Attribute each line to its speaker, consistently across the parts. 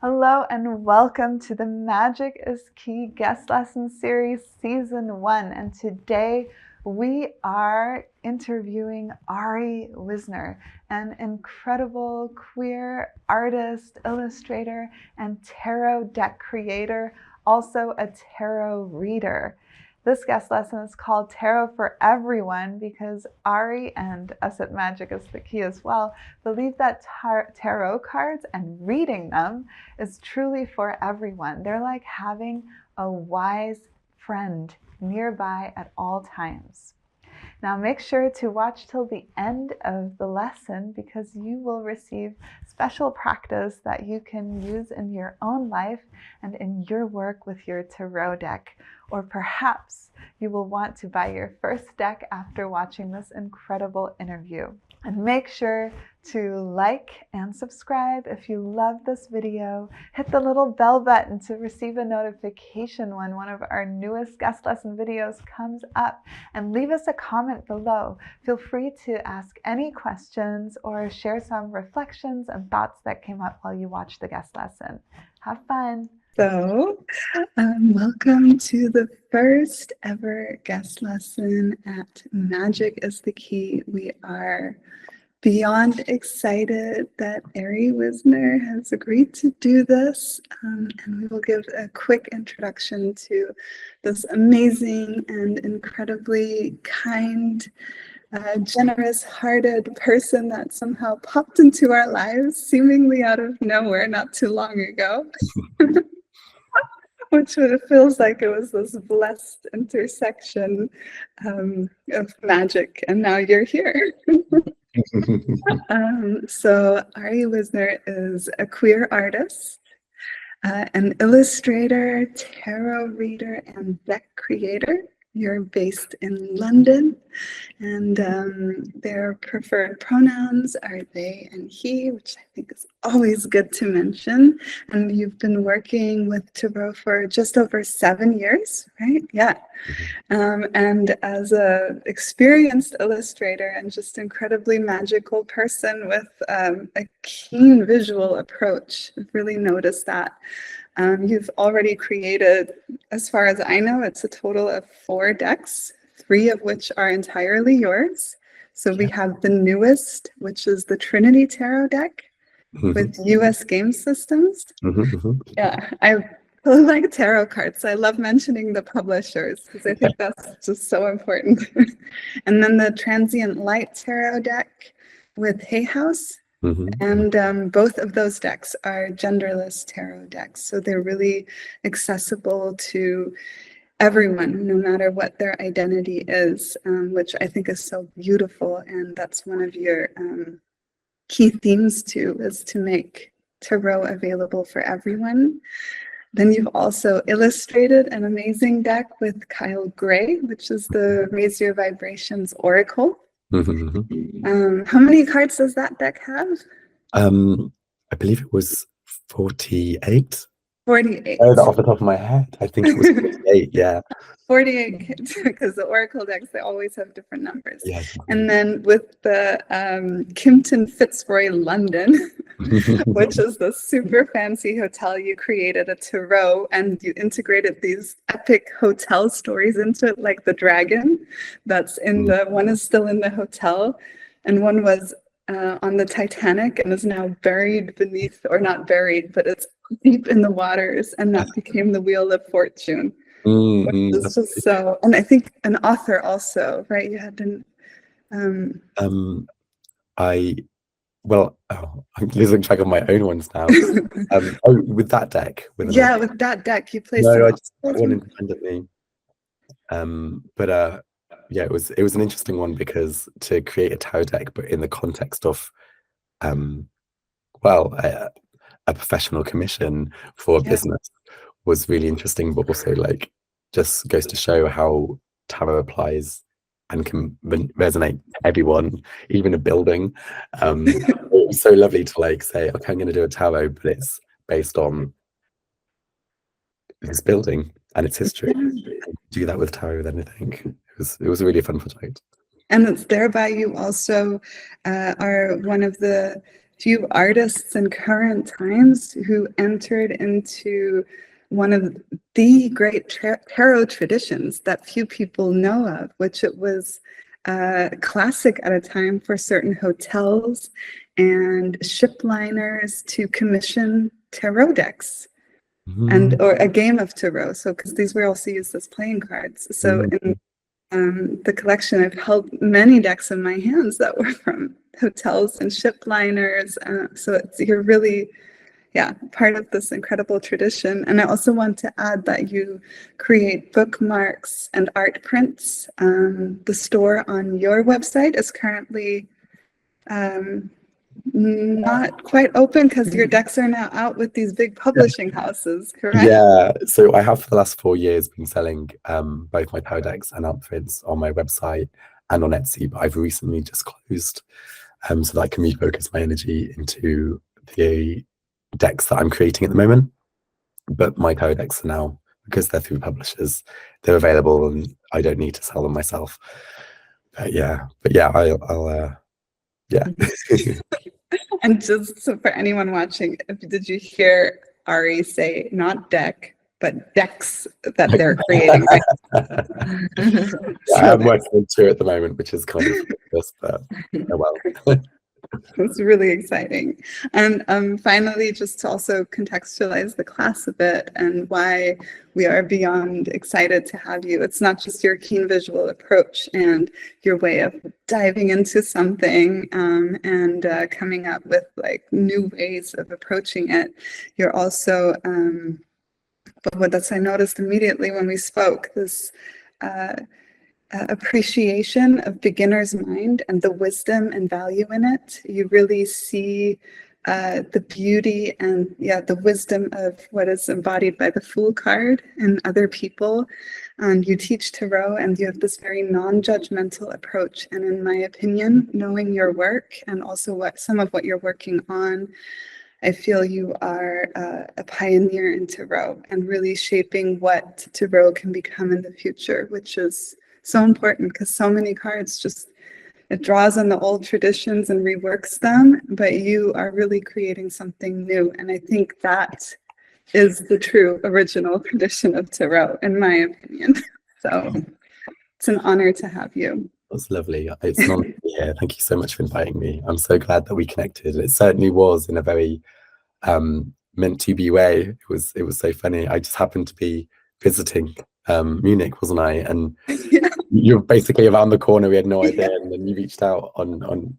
Speaker 1: Hello and welcome to the Magic is Key guest lesson series season 1. And today we are interviewing Ari Wisner, an incredible queer artist, illustrator, and tarot deck creator, also a tarot reader. This guest lesson is called Tarot for Everyone because Ari and us at Magic is the Key as well believe that tarot cards and reading them is truly for everyone. They're like having a wise friend nearby at all times. Now make sure to watch till the end of the lesson because you will receive special practice that you can use in your own life and in your work with your tarot deck. Or perhaps you will want to buy your first deck after watching this incredible interview. And make sure to like and subscribe if you love this video. Hit the little bell button to receive a notification when one of our newest guest lesson videos comes up, and leave us a comment below. Feel free to ask any questions or share some reflections and thoughts that came up while you watch the guest lesson. Have fun.
Speaker 2: So, welcome to the first ever guest lesson at Magic is the Key. We are beyond excited that Ari Wisner has agreed to do this, and we will give a quick introduction to this amazing and incredibly kind, generous-hearted person that somehow popped into our lives seemingly out of nowhere not too long ago. Which feels like it was this blessed intersection of magic, and now you're here. So Ari Wisner is a queer artist, an illustrator, tarot reader, and deck creator. You're based in London, and their preferred pronouns are they and he, which I think is always good to mention. And you've been working with tarot for just over 7 years, right? Yeah. And as an experienced illustrator and just incredibly magical person with a keen visual approach, I've really noticed that. You've already created, as far as I know, it's a total of 4 decks, 3 of which are entirely yours. So we have the newest, which is the Trinity Tarot deck with US game systems. Yeah, I really like tarot cards. So I love mentioning the publishers because I think that's just so important. And then the Transient Light Tarot deck with Hay House. And both of those decks are genderless tarot decks. So they're really accessible to everyone, no matter what their identity is, which I think is so beautiful. And that's one of your key themes too, is to make tarot available for everyone. Then you've also illustrated an amazing deck with Kyle Gray, which is the Raise Your Vibrations Oracle. How many cards does that deck have?
Speaker 3: I believe it was 48.
Speaker 2: 48.
Speaker 3: Off the top of my head, I think it was 48, yeah.
Speaker 2: 48, because the Oracle decks, they always have different numbers.
Speaker 3: Yeah.
Speaker 2: And then with the Kimpton Fitzroy London, which is the super fancy hotel, you created a tarot and you integrated these epic hotel stories into it, like the dragon that's in the, one is still in the hotel, and one was on the Titanic and is now buried beneath, or not buried, but it's deep in the waters, and that became the Wheel of Fortune. It's just so, and I think an author also, right? You had to.
Speaker 3: I'm losing track of my own ones now. With that deck.
Speaker 2: With that deck, you placed.
Speaker 3: No, I just one independently. Yeah, it was an interesting one because to create a tarot deck, but in the context of, a professional commission for a business was really interesting, but also like just goes to show how tarot applies and can resonate to everyone, even a building. It was so lovely to like say, okay, I'm going to do a tarot, but it's based on this building and its history. Do that with tarot with anything. It was a really fun project.
Speaker 2: And it's thereby you also are one of the few artists in current times who entered into one of the great tarot traditions that few people know of, which it was classic at a time for certain hotels and ship liners to commission tarot decks and or a game of tarot. So because these were also used as playing cards. So in the collection, I've held many decks in my hands that were from hotels and ship liners. So you're really, yeah, part of this incredible tradition. And I also want to add that you create bookmarks and art prints. The store on your website is currently not quite open because your decks are now out with these big publishing houses, correct?
Speaker 3: Yeah, so I have for the last 4 years been selling both my tarot decks and art prints on my website and on Etsy, but I've recently just closed so that I can refocus my energy into the decks that I'm creating at the moment. But my tarot decks are now, because they're through publishers, they're available and I don't need to sell them myself. But yeah, I'll yeah.
Speaker 2: And just so for anyone watching, did you hear Ari say not deck, but decks that they're creating? Right?
Speaker 3: Yeah, I'm working on 2 at the moment, which is kind of just oh well.
Speaker 2: It's really exciting. And finally, just to also contextualize the class a bit and why we are beyond excited to have you. It's not just your keen visual approach and your way of diving into something and coming up with like new ways of approaching it. You're also, but that's I noticed immediately when we spoke, this appreciation of beginner's mind and the wisdom and value in it. You really see the beauty and the wisdom of what is embodied by the Fool card and other people. And you teach tarot and you have this very non-judgmental approach. And in my opinion, knowing your work and also some of what you're working on, I feel you are a pioneer in tarot and really shaping what tarot can become in the future, which is so important because so many cards it draws on the old traditions and reworks them, but you are really creating something new. And I think that is the true original tradition of tarot, in my opinion. So it's an honor to have you.
Speaker 3: That's lovely. It's an honor to be here. Thank you so much for inviting me. I'm so glad that we connected. It certainly was in a very meant to be way. It was so funny. I just happened to be visiting Munich, wasn't I? And you're basically around the corner. We had no idea, and then you reached out online,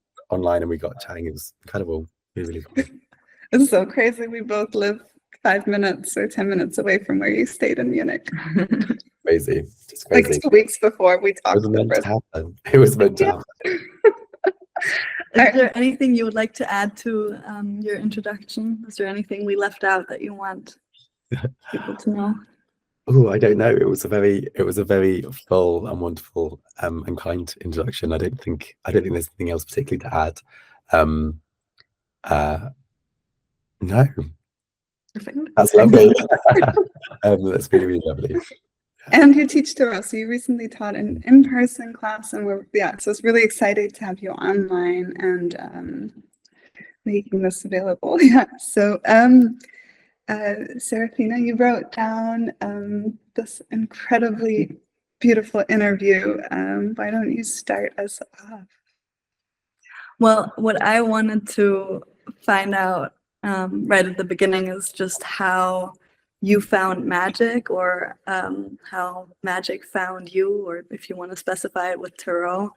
Speaker 3: and we got chatting. It was incredible. Really cool.
Speaker 2: It's so crazy. We both live 5 minutes or 10 minutes away from where you stayed in Munich.
Speaker 3: Crazy, just crazy.
Speaker 2: Like 2 weeks before we talked.
Speaker 3: It was meant to happen. It was meant to happen.
Speaker 4: Is there anything you would like to add to your introduction? Is there anything we left out that you want people to know?
Speaker 3: Oh, I don't know. It was a very full and wonderful and kind introduction. I don't think there's anything else particularly to add. No.
Speaker 4: Perfect.
Speaker 3: That's lovely. That's really, really lovely.
Speaker 2: And you teach tarot, so you recently taught an in-person class, and so it's really exciting to have you online and making this available. Yeah. So Serafina, you wrote down this incredibly beautiful interview. Why don't you start us off?
Speaker 4: Well, what I wanted to find out right at the beginning is just how you found magic, or how magic found you, or if you want to specify it with tarot,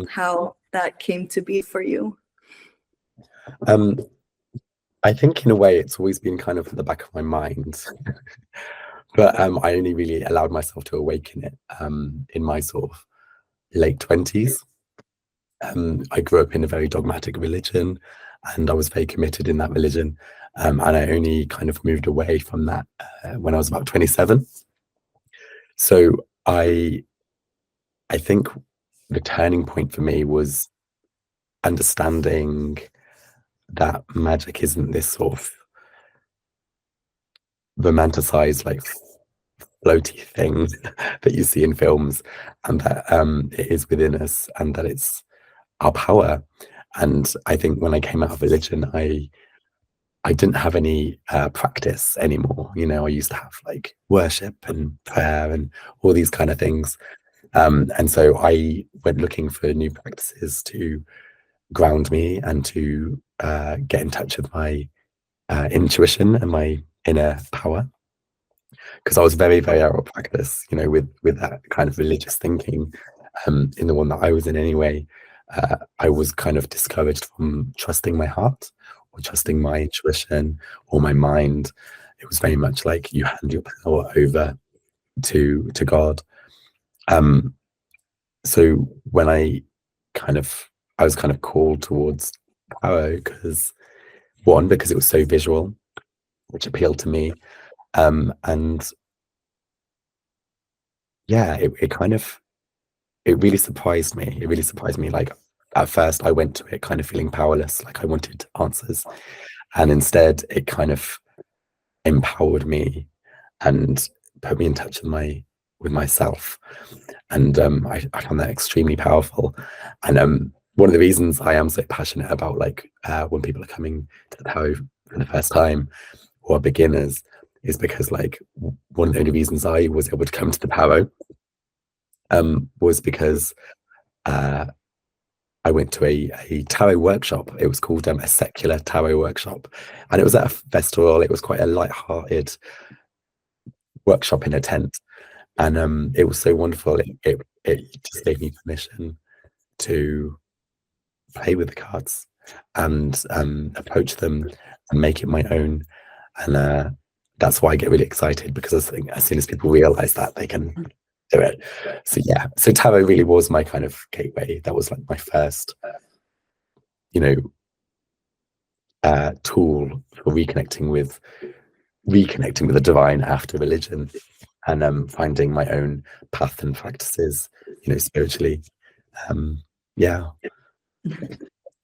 Speaker 4: how that came to be for you.
Speaker 3: I think in a way it's always been kind of at the back of my mind, but I only really allowed myself to awaken it in my sort of late 20s. I grew up in a very dogmatic religion, and I was very committed in that religion, and I only kind of moved away from that when I was about 27. So I think the turning point for me was understanding that magic isn't this sort of romanticized, like floaty thing that you see in films, and that it is within us, and that it's our power. And I think when I came out of religion, I didn't have any practice anymore. You know, I used to have like worship and prayer and all these kind of things. And so I went looking for new practices to ground me and to get in touch with my intuition and my inner power, because I was very, very out of practice, you know, with that kind of religious thinking. In the one that I was in anyway, I was kind of discouraged from trusting my heart or trusting my intuition or my mind. It was very much like you hand your power over to God. So when I was kind of called towards tarot because it was so visual, which appealed to me. And yeah, it really surprised me. It really surprised me. Like at first I went to it kind of feeling powerless, like I wanted answers. And instead it kind of empowered me and put me in touch with myself. And I found that extremely powerful. And one of the reasons I am so passionate about like when people are coming to the tarot for the first time or are beginners is because like one of the only reasons I was able to come to the tarot was because I went to a tarot workshop. It was called a secular tarot workshop, and it was at a festival. It was quite a light-hearted workshop in a tent, and it was so wonderful. It just gave me permission to play with the cards and approach them and make it my own. And that's why I get really excited, because I think as soon as people realize that, they can do it. So yeah, so tarot really was my kind of gateway. That was like my first, tool for reconnecting with the divine after religion, and finding my own path and practices, spiritually. Yeah.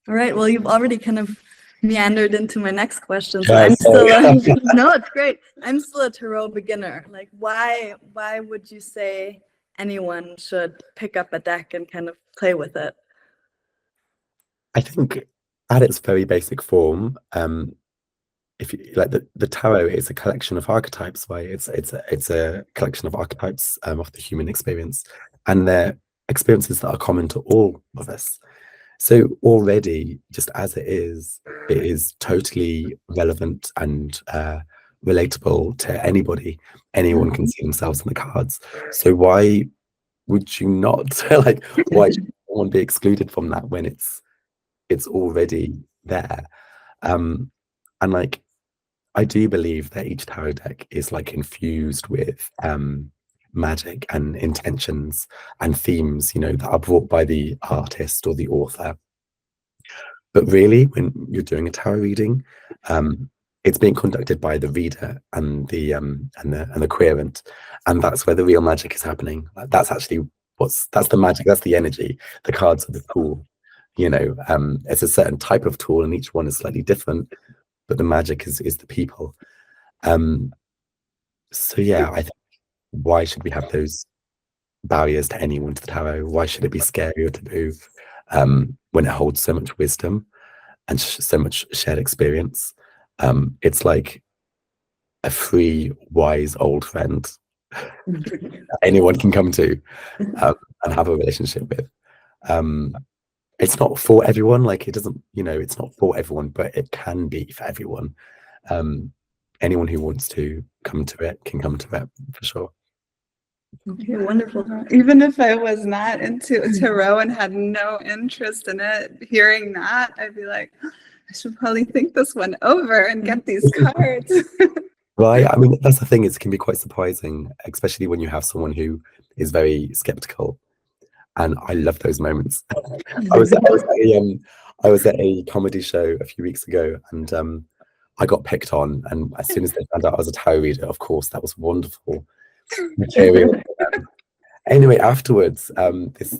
Speaker 4: All right. Well, you've already kind of meandered into my next question. So
Speaker 3: Yeah,
Speaker 4: I'm still no, it's great. I'm still a tarot beginner. Like, why would you say anyone should pick up a deck and kind of play with it?
Speaker 3: I think at its very basic form, if you like, the tarot is a collection of archetypes, right? It's a collection of archetypes of the human experience, and they're experiences that are common to all of us. So already, just as it is totally relevant and relatable to anybody. Anyone can see themselves in the cards. So why would you not like? Why should someone be excluded from that when it's already there? And like, I do believe that each tarot deck is like infused with magic and intentions and themes, that are brought by the artist or the author. But really, when you're doing a tarot reading, it's being conducted by the reader and the querent, and that's where the real magic is happening. That's actually that's the magic. That's the energy. The cards are the tool. It's a certain type of tool, and each one is slightly different. But the magic is the people. So yeah, I think, why should we have those barriers to anyone to the tarot? Why should it be scary or taboo when it holds so much wisdom and so much shared experience? It's like a free, wise old friend anyone can come to and have a relationship with. It's not for everyone, like it doesn't, it's not for everyone, but it can be for everyone. Anyone who wants to come to it can come to it, for sure.
Speaker 4: Okay, wonderful.
Speaker 2: Even if I was not into tarot and had no interest in it, hearing that, I'd be like, I should probably think this one over and get these cards.
Speaker 3: Right. I mean, that's the thing. It can be quite surprising, especially when you have someone who is very skeptical. And I love those moments. I was at a comedy show a few weeks ago, and I got picked on. And as soon as they found out I was a tarot reader, of course, that was wonderful material. Anyway, afterwards,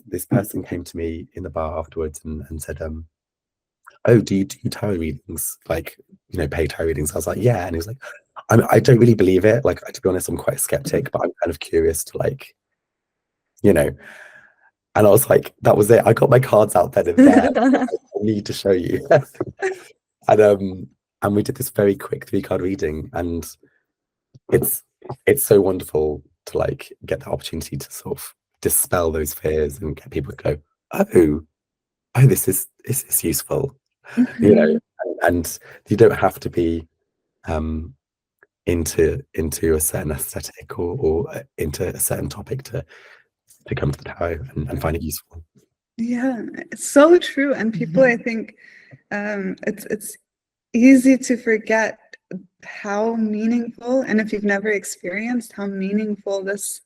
Speaker 3: this person came to me in the bar afterwards and said, "Oh, do you do tarot readings? Like, pay tarot readings?" I was like, "Yeah," and he was like, "I don't really believe it. Like, to be honest, I'm quite a skeptic, but I'm kind of curious to like, And I was like, that was it. I got my cards out then and there. I need to show you. And we did this very quick 3-card reading, and it's so wonderful to like get the opportunity to sort of dispel those fears and get people to go, oh, this is useful, you know. And you don't have to be into a certain aesthetic or into a certain topic to come to the tarot and find it useful.
Speaker 2: Yeah, it's so true. And people, I think, it's easy to forget how meaningful, and if you've never experienced how meaningful this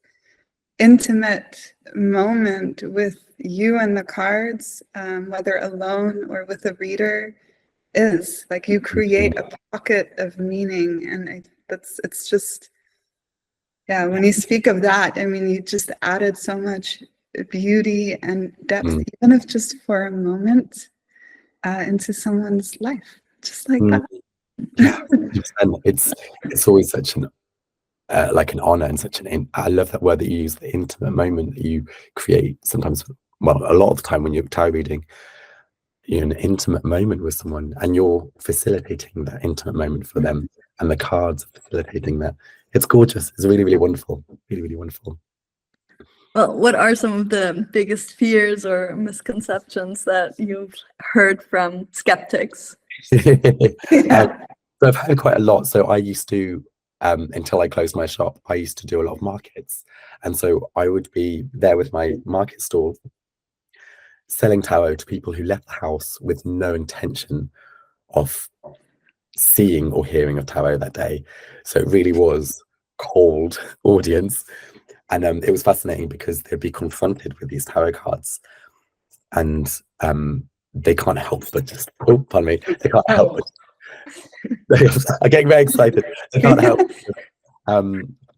Speaker 2: intimate moment with you and the cards, whether alone or with a reader, is. Like, you create a pocket of meaning, and it's just, yeah, when you speak of that, I mean, you just added so much beauty and depth, even if just for a moment, into someone's life, just like that.
Speaker 3: Yeah, and it's always such an like an honor and such I love that word that you use, the intimate moment that you create. Sometimes, well, a lot of the time when you're tarot reading, you're in an intimate moment with someone, and you're facilitating that intimate moment for them, and the cards are facilitating that. It's gorgeous. It's really, really wonderful. Really, really wonderful.
Speaker 4: Well, what are some of the biggest fears or misconceptions that you've heard from skeptics?
Speaker 3: So I've heard quite a lot. So I used to, until I closed my shop, I used to do a lot of markets. And so I would be there with my market stall, selling tarot to people who left the house with no intention of seeing or hearing of tarot that day. So it really was cold audience. And it was fascinating because they'd be confronted with these tarot cards, and they can't help but just, oh, pardon me, they can't help but I'm getting very excited. They can't help but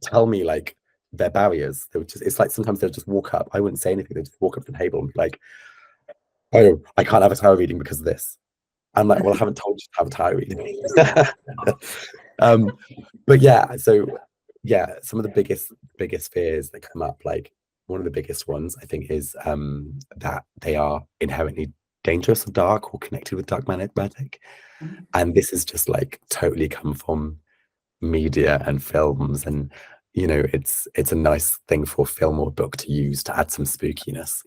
Speaker 3: tell me like their barriers. They would just, it's like sometimes they'll just walk up. I wouldn't say anything. They'd just walk up to the table and be like, oh, I can't have a tarot reading because of this. I'm like, well, I haven't told you to have a tarot reading. But yeah, so yeah, some of the biggest fears that come up, like one of the biggest ones I think is that they are inherently dangerous or dark or connected with dark magic. And this is just like totally come from media and films, and you know, it's a nice thing for film or book to use to add some spookiness,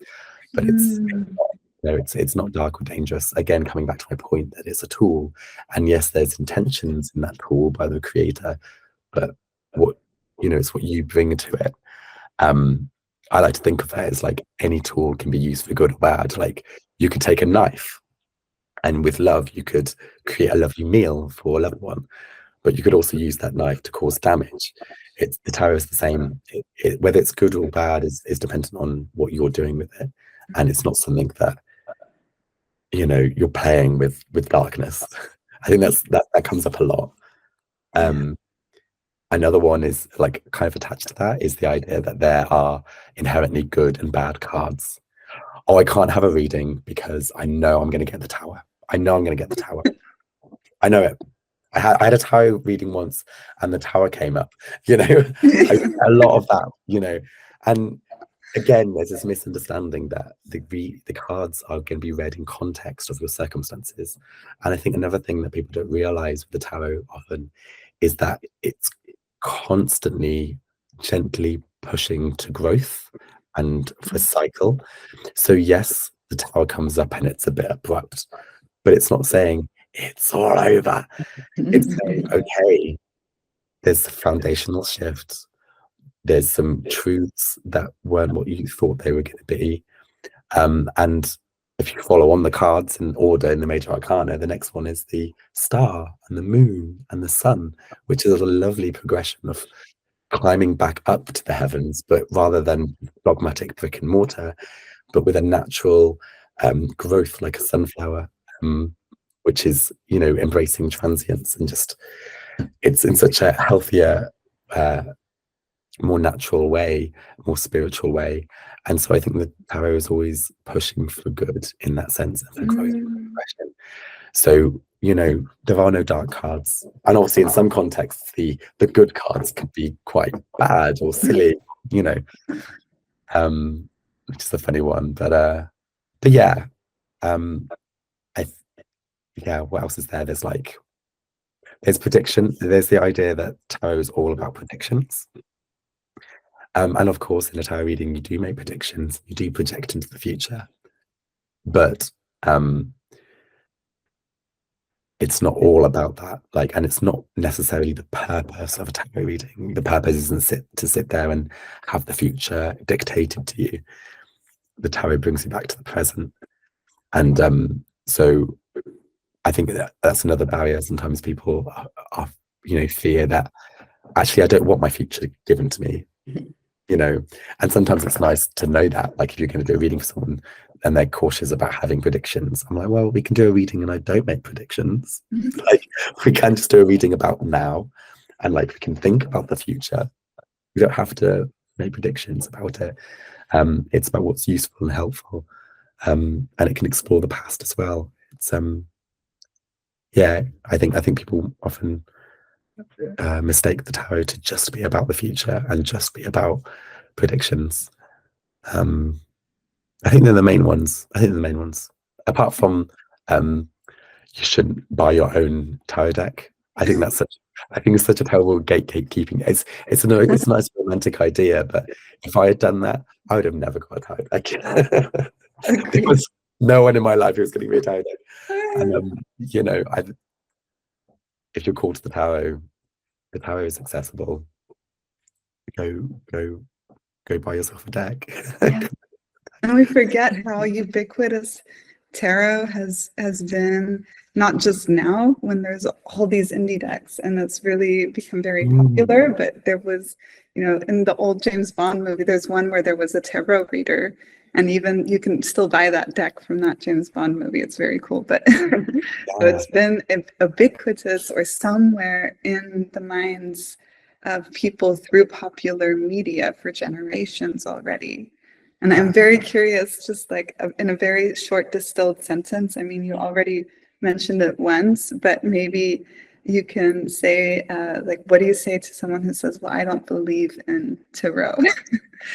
Speaker 3: but it's not dark or dangerous. Again, coming back to my point that it's a tool, and yes, there's intentions in that tool by the creator, but what, you know, it's what you bring to it. I like to think of that as like any tool can be used for good or bad. Like you could take a knife, and with love you could create a lovely meal for a loved one, but you could also use that knife to cause damage. It's, the tarot is the same. Whether it's good or bad is dependent on what you're doing with it, and it's not something that, you know, you're playing with darkness. I think that comes up a lot. Another one is like kind of attached to that is the idea that there are inherently good and bad cards. Oh, I can't have a reading because I know I'm going to get the tower. I know I'm going to get the tower. I know it. I had a tarot reading once and the tower came up, you know. A lot of that, you know. And again, there's this misunderstanding that the cards are going to be read in context of your circumstances. And I think another thing that people don't realize with the tarot often is that it's constantly gently pushing to growth and for cycle. So yes, the tower comes up and it's a bit abrupt, but it's not saying it's all over. It's saying, okay, there's a foundational shift. There's some truths that weren't what you thought they were going to be. And if you follow on the cards in order in the major arcana, the next one is the star and the moon and the sun, which is a lovely progression of climbing back up to the heavens, but rather than dogmatic brick and mortar, but with a natural growth like a sunflower, which is, you know, embracing transience, and just it's in such a healthier, more natural way, more spiritual way. And so I think the tarot is always pushing for good in that sense, and for growth and progression. So, you know, there are no dark cards, and obviously in some contexts the good cards could be quite bad or silly, you know. which is a funny one. But yeah, I yeah. What else is there? There's prediction. There's the idea that tarot is all about predictions. And of course, in a tarot reading, you do make predictions. You do project into the future, but it's not all about that. And it's not necessarily the purpose of a tarot reading. The purpose isn't to sit there and have the future dictated to you. The tarot brings you back to the present, and so I think that's another barrier. Sometimes people are fear that actually I don't want my future given to me. And sometimes it's nice to know that, if you're going to do a reading for someone and they're cautious about having predictions, I'm like, well, we can do a reading and I don't make predictions. We can just do a reading about now, and we can think about the future. We don't have to make predictions about it. It's about what's useful and helpful, and it can explore the past as well. It's I think people often mistake the tarot to just be about the future and just be about predictions. I think they're the main ones. Apart from you shouldn't buy your own tarot deck. I think it's such a terrible gatekeeping. It's a nice romantic idea, but if I had done that, I would have never got a tarot deck. There was no one in my life who was getting me a tarot deck. And if you're called to the tarot is accessible. Go buy yourself a deck.
Speaker 2: Yeah. And we forget how ubiquitous tarot has been, not just now when there's all these indie decks and it's really become very popular, but there was, in the old James Bond movie, there's one where there was a tarot reader, and even you can still buy that deck from that James Bond movie. It's very cool, but so it's been ubiquitous or somewhere in the minds of people through popular media for generations already. And I'm very curious, just in a very short distilled sentence, I mean, you already mentioned it once, but maybe you can say, what do you say to someone who says, well, I don't believe in tarot?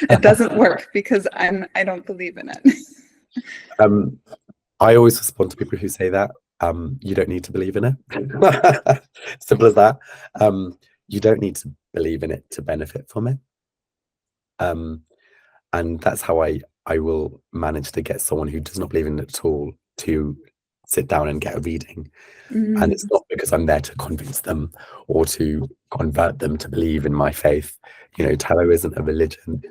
Speaker 2: It doesn't work because I don't believe in it.
Speaker 3: I always respond to people who say that. You don't need to believe in it. Simple as that. You don't need to believe in it to benefit from it. And that's how I will manage to get someone who does not believe in it at all to sit down and get a reading. And it's not because I'm there to convince them or to convert them to believe in my faith. Tarot isn't a religion.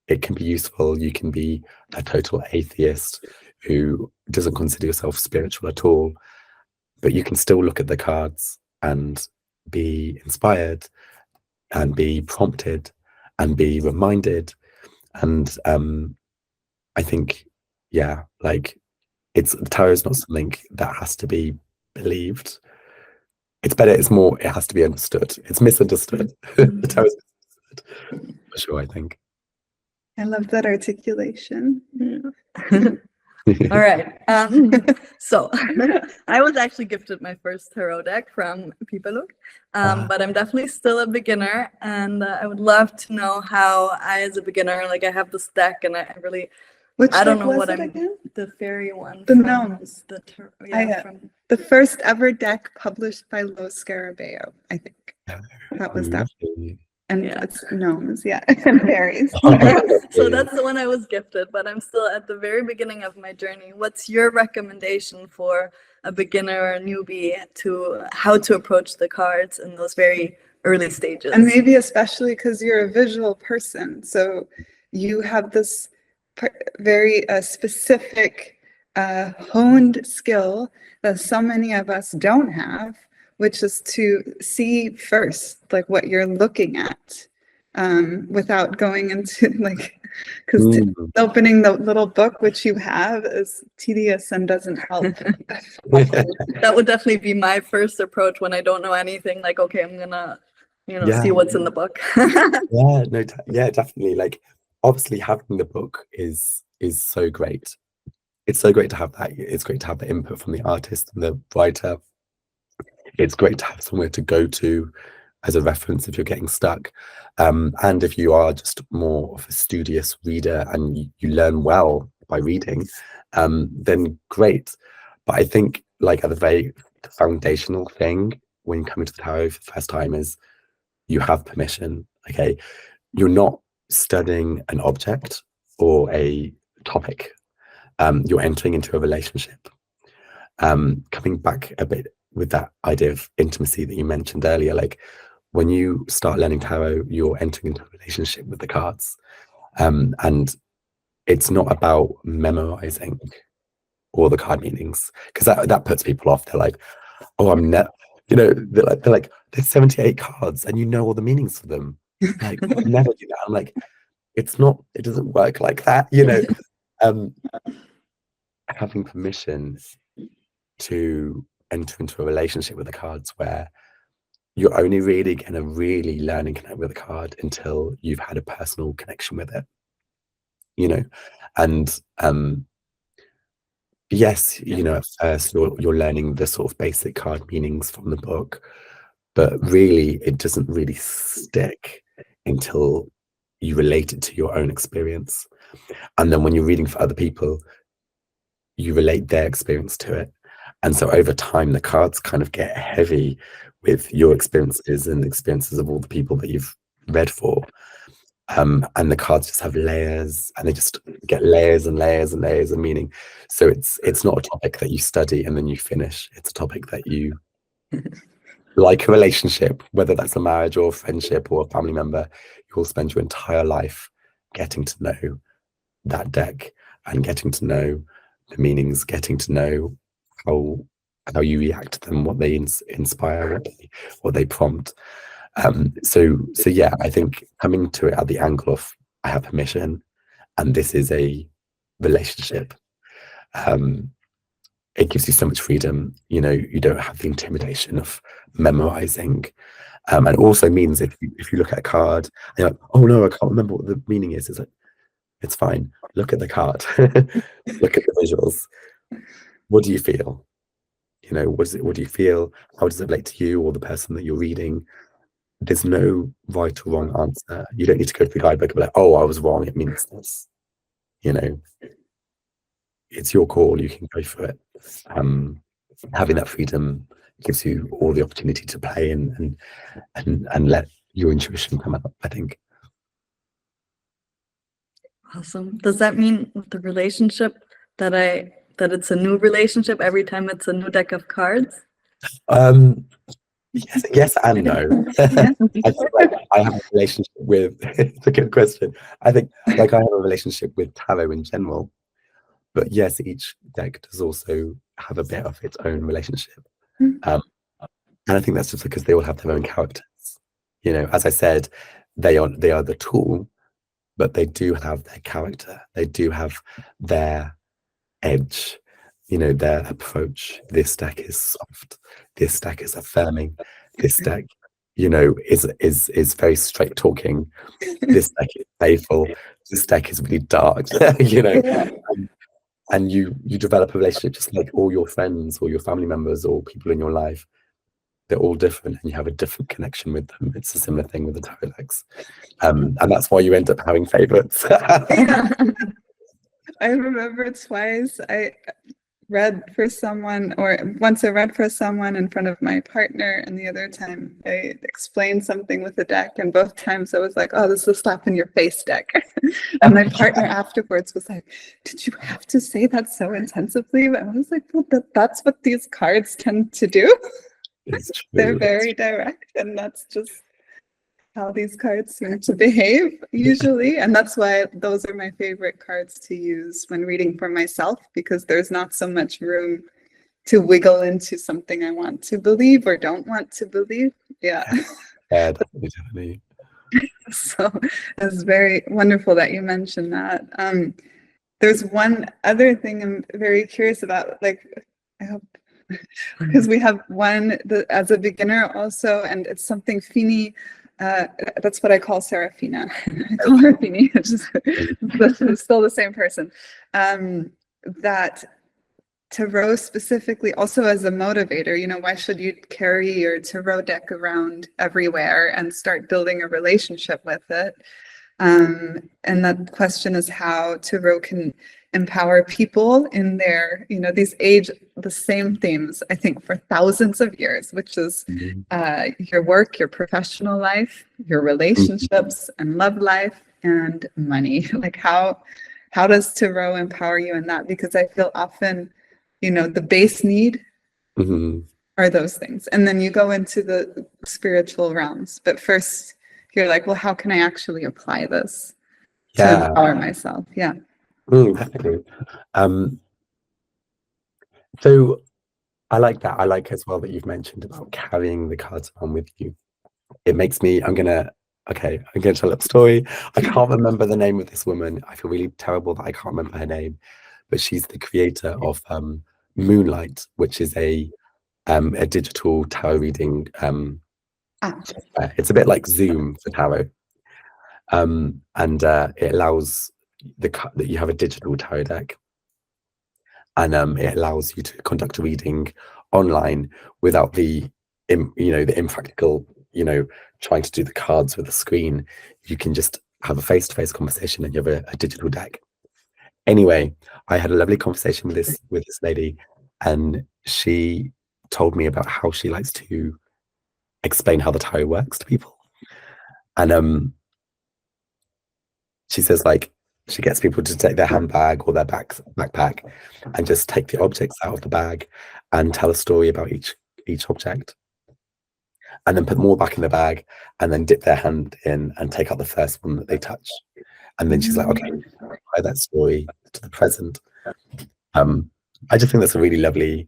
Speaker 3: It can be useful. You can be a total atheist who doesn't consider yourself spiritual at all, but you can still look at the cards and be inspired and be prompted and be reminded. And I think, tarot is not something that has to be believed. It has to be understood. It's misunderstood. The tarot is misunderstood, for sure, I think.
Speaker 2: I love that articulation.
Speaker 4: All right. So I was actually gifted my first tarot deck from Pipaluk, but I'm definitely still a beginner, and I would love to know how I, as a beginner, I have this deck, and I really, I don't know what I'm again? The fairy one.
Speaker 2: The gnomes.
Speaker 4: From
Speaker 2: the first ever deck published by Lo Scarabeo, I think. That was that. And it's gnomes, and fairies.
Speaker 4: So that's the one I was gifted, but I'm still at the very beginning of my journey. What's your recommendation for a beginner or a newbie to how to approach the cards in those very early stages?
Speaker 2: And maybe especially because you're a visual person, so you have this very specific honed skill that so many of us don't have, which is to see first what you're looking at, without going into because opening the little book which you have is tedious and doesn't help.
Speaker 4: That would definitely be my first approach when I don't know anything. Okay, I'm gonna see what's in the book.
Speaker 3: Definitely. Obviously having the book is so great. It's so great to have that. It's great to have the input from the artist and the writer. It's great to have somewhere to go to as a reference if you're getting stuck. And if you are just more of a studious reader and you learn well by reading, then great. But I think like at the very foundational thing when coming to the tarot for the first time is you have permission. Okay, you're not studying an object or a topic. You're entering into a relationship. Coming back a bit with that idea of intimacy that you mentioned earlier, like when you start learning tarot, you're entering into a relationship with the cards. And it's not about memorizing all the card meanings, because that puts people off. They're like, oh, I'm never, you know, they're like, there's 78 cards and you know all the meanings for them. Like, I'll never do that. I'm like, it doesn't work like that, you know. Having permission to enter into a relationship with the cards where you're only really going to really learn and connect with the card until you've had a personal connection with it, you know. And yes, you know, at first you're learning the sort of basic card meanings from the book, but really it doesn't really stick until you relate it to your own experience. And then when you're reading for other people, you relate their experience to it. And so over time, the cards kind of get heavy with your experiences and the experiences of all the people that you've read for. And the cards just have layers, and they just get layers and layers and layers of meaning. So it's not a topic that you study and then you finish. It's a topic that you, like a relationship, whether that's a marriage or a friendship or a family member, you'll spend your entire life getting to know that deck and getting to know the meanings, getting to know how you react to them, what they inspire, what they prompt. So yeah, I think coming to it at the angle of I have permission and this is a relationship, it gives you so much freedom. You know, you don't have the intimidation of memorizing. And it also means if you look at a card and you're like, oh no, I can't remember what the meaning is, it's like, it's fine. Look at the card. Look at the visuals. What do you feel? You know, what do you feel? How does it relate to you or the person that you're reading? There's no right or wrong answer. You don't need to go to the guidebook and be like, oh, I was wrong, it means this. You know, it's your call, you can go for it. Having that freedom gives you all the opportunity to play and let your intuition come out, I think.
Speaker 4: Awesome. Does that mean with the relationship that it's a new relationship every time it's a new deck of cards?
Speaker 3: Yes and no. I think like I have a relationship with it's a good question. I think like I have a relationship with tarot in general, but yes, each deck does also have a bit of its own relationship. And I think that's just because they all have their own characters. You know, as I said, they are the tool, but they do have their character. They do have their edge, you know, their approach. This deck is soft. This deck is affirming. This deck, you know, is very straight talking. This deck is playful. This deck is really dark. You know, and you develop a relationship just like all your friends or your family members or people in your life. They're all different, and you have a different connection with them. It's a similar thing with the tarot decks, and that's why you end up having favorites.
Speaker 2: I remember twice I read for someone, or once I read for someone in front of my partner, and the other time I explained something with the deck, and both times I was like, oh, this is a slap in your face deck. And my partner afterwards was like, did you have to say that so intensively? But I was like, well, that's what these cards tend to do. They're very direct, and that's just how these cards seem to behave usually. And that's why those are my favorite cards to use when reading for myself, because there's not so much room to wiggle into something I want to believe or don't want to believe. Yeah.
Speaker 3: Yeah, definitely.
Speaker 2: So it's very wonderful that you mentioned that. There's one other thing I'm very curious about, like, I hope, because we have one as a beginner also, and it's something Fini, that's what I call Serafina. I call her Fini, it's still the same person. That tarot specifically also as a motivator. You know, why should you carry your tarot deck around everywhere and start building a relationship with it? And that question is how tarot can empower people in their, you know, these age the same themes, I think, for thousands of years, which is your work, your professional life, your relationships and love life and money. Like how does tarot empower you in that? Because I feel often, you know, the base need are those things. And then you go into the spiritual realms. But first you're like, well, how can I actually apply this to empower myself? Yeah.
Speaker 3: Definitely. So I like that. I like as well that you've mentioned about carrying the cards on with you. It makes me, I'm gonna tell a little story. I can't remember the name of this woman. I feel really terrible that I can't remember her name, but she's the creator of Moonlight, which is a digital tarot reading. It's a bit like Zoom for tarot. And it allows that you have a digital tarot deck, and it allows you to conduct a reading online without the impractical, trying to do the cards with a screen. You can just have a face-to-face conversation, and you have a digital deck. Anyway, I had a lovely conversation with this lady, and she told me about how she likes to explain how the tarot works to people. And she says, like, she gets people to take their handbag or their backpack and just take the objects out of the bag and tell a story about each object, and then put more back in the bag, and then dip their hand in and take out the first one that they touch. And then she's like, okay, apply that story to the present. I just think that's a really lovely,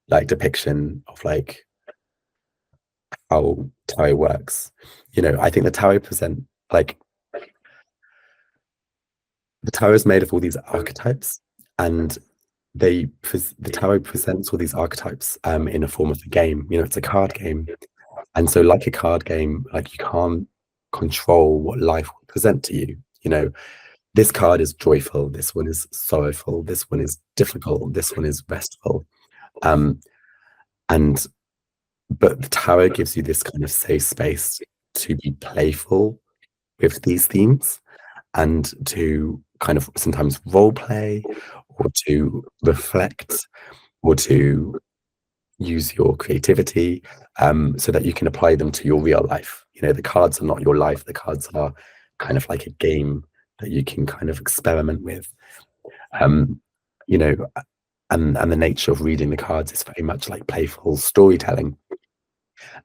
Speaker 3: like, depiction of like how tarot works. I think the tarot the tarot is made of all these archetypes, and the tarot presents all these archetypes in a form of a game. It's a card game, and so like a card game, like, you can't control what life will present to you. This card is joyful, this one is sorrowful, this one is difficult, this one is restful. But the tarot gives you this kind of safe space to be playful with these themes, and to kind of sometimes role play, or to reflect, or to use your creativity, so that you can apply them to your real life. The cards are not your life. The cards are kind of like a game that you can kind of experiment with. And the nature of reading the cards is very much like playful storytelling.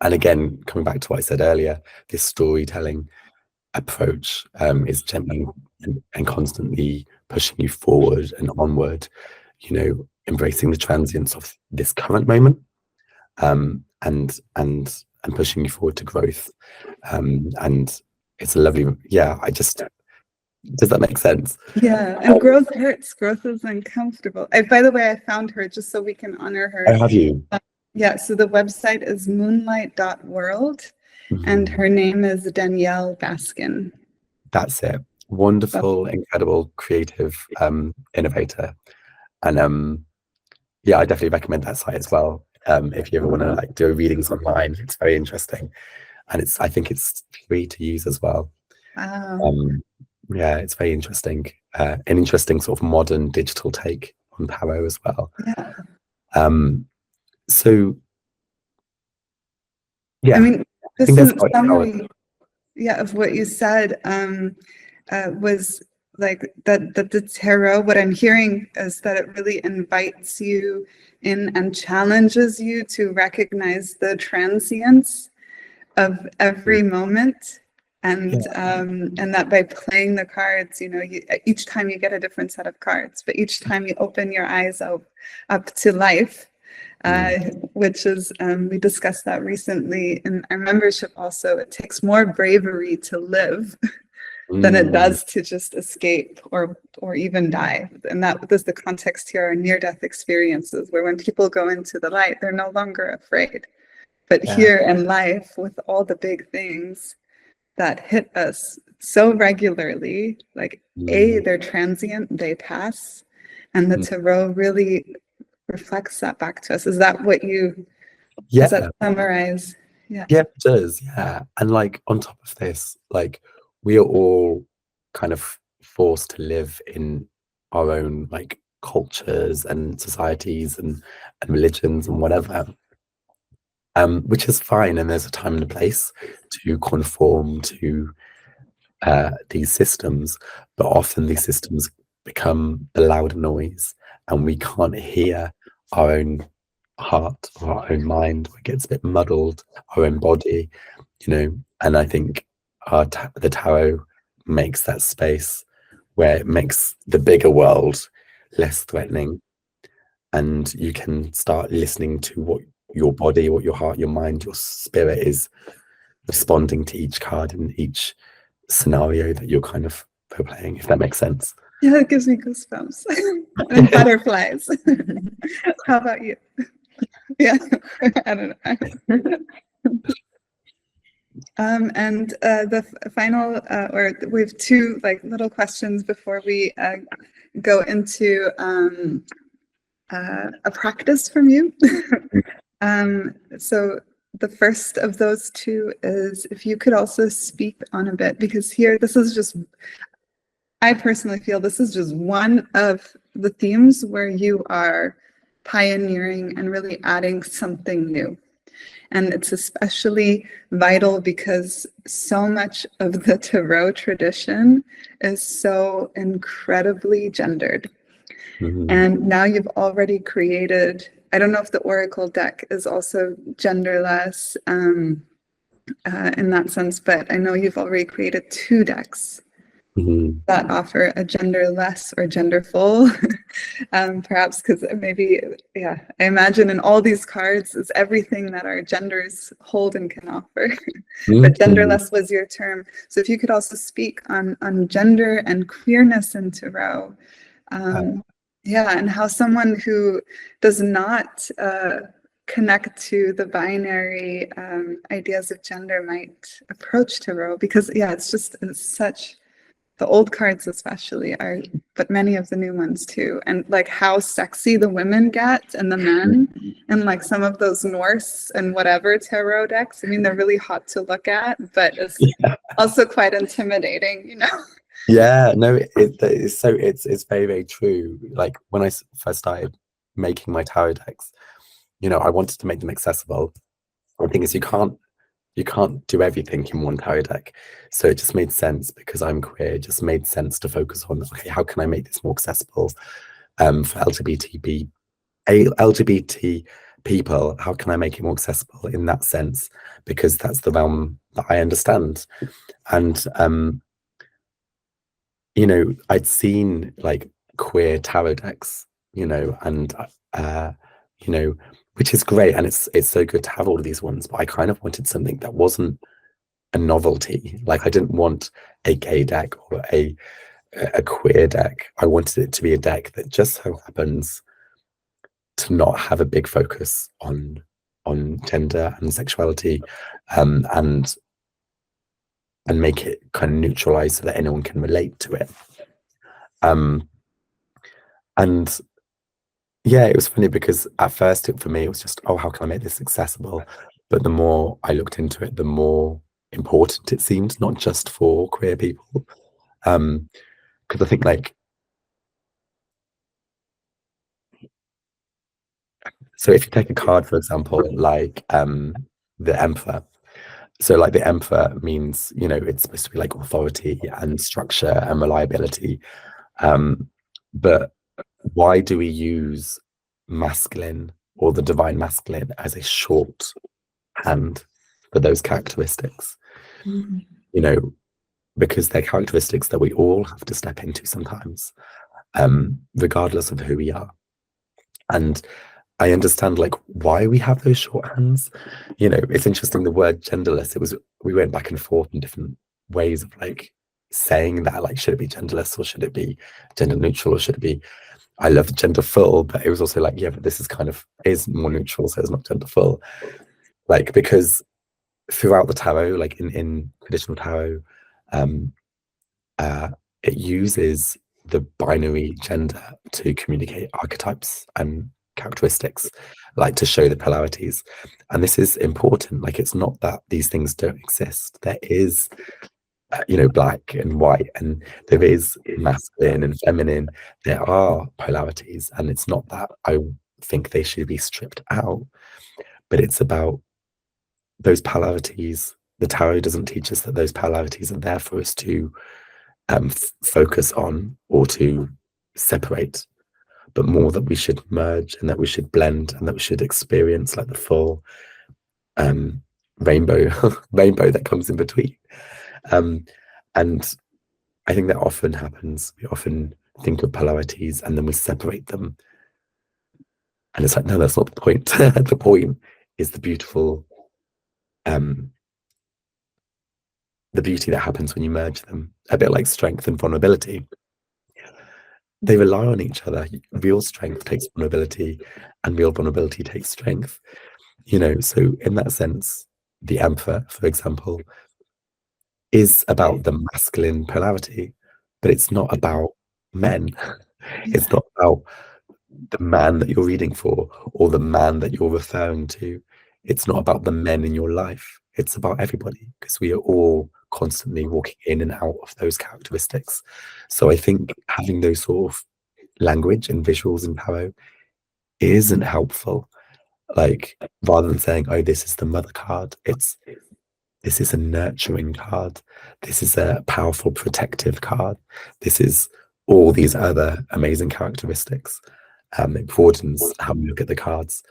Speaker 3: And again, coming back to what I said earlier, this storytelling approach is gently and constantly pushing you forward and onward, embracing the transience of this current moment, and pushing you forward to growth. And it's a lovely, does that make sense?
Speaker 2: Yeah, and growth hurts. Growth is uncomfortable. By the way, I found her just so we can honor her.
Speaker 3: Oh, have you?
Speaker 2: Yeah, so the website is moonlight.world, and her name is Danielle Baskin.
Speaker 3: That's it. Wonderful, incredible, creative innovator. And I definitely recommend that site as well. If you ever want to like do readings online, it's very interesting, and I think it's free to use as well.
Speaker 2: Wow.
Speaker 3: It's very interesting. An interesting sort of modern digital take on tarot as well.
Speaker 2: Yeah.
Speaker 3: So yeah,
Speaker 2: I mean,
Speaker 3: I
Speaker 2: just
Speaker 3: think
Speaker 2: in summary, of what you said, was like that the tarot, what I'm hearing is that it really invites you in and challenges you to recognize the transience of every moment. And that by playing the cards, each time you get a different set of cards, but each time you open your eyes up to life, which is, we discussed that recently in our membership also. It takes more bravery to live than it does to just escape or even die. And that is the context here, are near-death experiences, where when people go into the light, they're no longer afraid. But here in life, with all the big things that hit us so regularly, like they're transient, they pass, And the tarot really reflects that back to us. Is that what you,
Speaker 3: Yeah.
Speaker 2: does that summarize? Yeah.
Speaker 3: Yeah, it does. Yeah. And like on top of this, like we are all kind of forced to live in our own like cultures and societies and religions and whatever. Which is fine, and there's a time and a place to conform to these systems, but often these systems become a loud noise, and we can't hear our own heart or our own mind. It gets a bit muddled, our own body, you know. And I think the tarot makes that space where it makes the bigger world less threatening, and you can start listening to what your body, what your heart, your mind, your spirit is responding to each card in each scenario that you're kind of playing, if that makes sense.
Speaker 2: Yeah, it gives me goosebumps and butterflies. How about you? Yeah, I don't know. And the final, or we have two like little questions before we go into a practice from you. So the first of those two is if you could also speak on a bit, because here, this is just, I personally feel this is just one of the themes where you are pioneering and really adding something new. And it's especially vital because so much of the tarot tradition is so incredibly gendered. And now you've already created, I don't know if the Oracle deck is also genderless in that sense, but I know you've already created two decks that offer a genderless or genderful, perhaps because maybe, yeah, I imagine in all these cards is everything that our genders hold and can offer. But genderless was your term. So if you could also speak on gender and queerness in tarot. Yeah, and how someone who does not connect to the binary ideas of gender might approach tarot, because yeah, it's such, the old cards especially are, but many of the new ones too, and like how sexy the women get and the men, and like some of those Norse and whatever tarot decks, I mean, they're really hot to look at, but it's also quite intimidating, you know.
Speaker 3: Yeah, no, it's very, very true. Like when I first started making my tarot decks, you know, I wanted to make them accessible. The thing is, you can't do everything in one tarot deck, so it just made sense, because I'm queer, it just made sense to focus on, okay, how can I make this more accessible for LGBT people? How can I make it more accessible in that sense, because that's the realm that I understand. And you know, I'd seen like queer tarot decks, you know, and you know, which is great, and it's so good to have all of these ones, but I kind of wanted something that wasn't a novelty. Like I didn't want a gay deck or a queer deck. I wanted it to be a deck that just so happens to not have a big focus on gender and sexuality, and make it kind of neutralized so that anyone can relate to it. And yeah, it was funny because at first for me it was just, oh, how can I make this accessible? But the more I looked into it, the more important it seemed, not just for queer people. Because I think like, so if you take a card, for example, like the Emperor. So like the Emperor means, you know, it's supposed to be like authority and structure and reliability. But why do we use masculine or the divine masculine as a shorthand for those characteristics? You know, because they're characteristics that we all have to step into sometimes, regardless of who we are. And I understand like why we have those shorthands. You know, it's interesting, the word genderless, we went back and forth in different ways of like saying that, like, should it be genderless or should it be gender neutral, or should it be, I love genderful, but it was also like, yeah, but this is more neutral, so it's not genderful. Like, because throughout the tarot, like in traditional tarot, it uses the binary gender to communicate archetypes and characteristics, like to show the polarities. And this is important. Like, it's not that these things don't exist. There is, black and white, and there is masculine and feminine. There are polarities, and it's not that I think they should be stripped out, but it's about those polarities. The tarot doesn't teach us that those polarities are there for us to focus on or to separate, but more that we should merge and that we should blend and that we should experience like the full rainbow that comes in between. And I think that often happens. We often think of polarities and then we separate them. And it's like, no, that's not the point. The point is the beautiful, the beauty that happens when you merge them. A bit like strength and vulnerability. They rely on each other. Real strength takes vulnerability and real vulnerability takes strength. So in that sense, the Emperor, for example, is about the masculine polarity, but it's not about men. It's not about the man that you're reading for or the man that you're referring to. It's not about the men in your life. It's about everybody, because we are all constantly walking in and out of those characteristics. So I think having those sort of language and visuals in tarot isn't helpful. Like, rather than saying, oh, this is the mother card, this is a nurturing card. This is a powerful protective card. This is all these other amazing characteristics. It broadens how we look at the cards,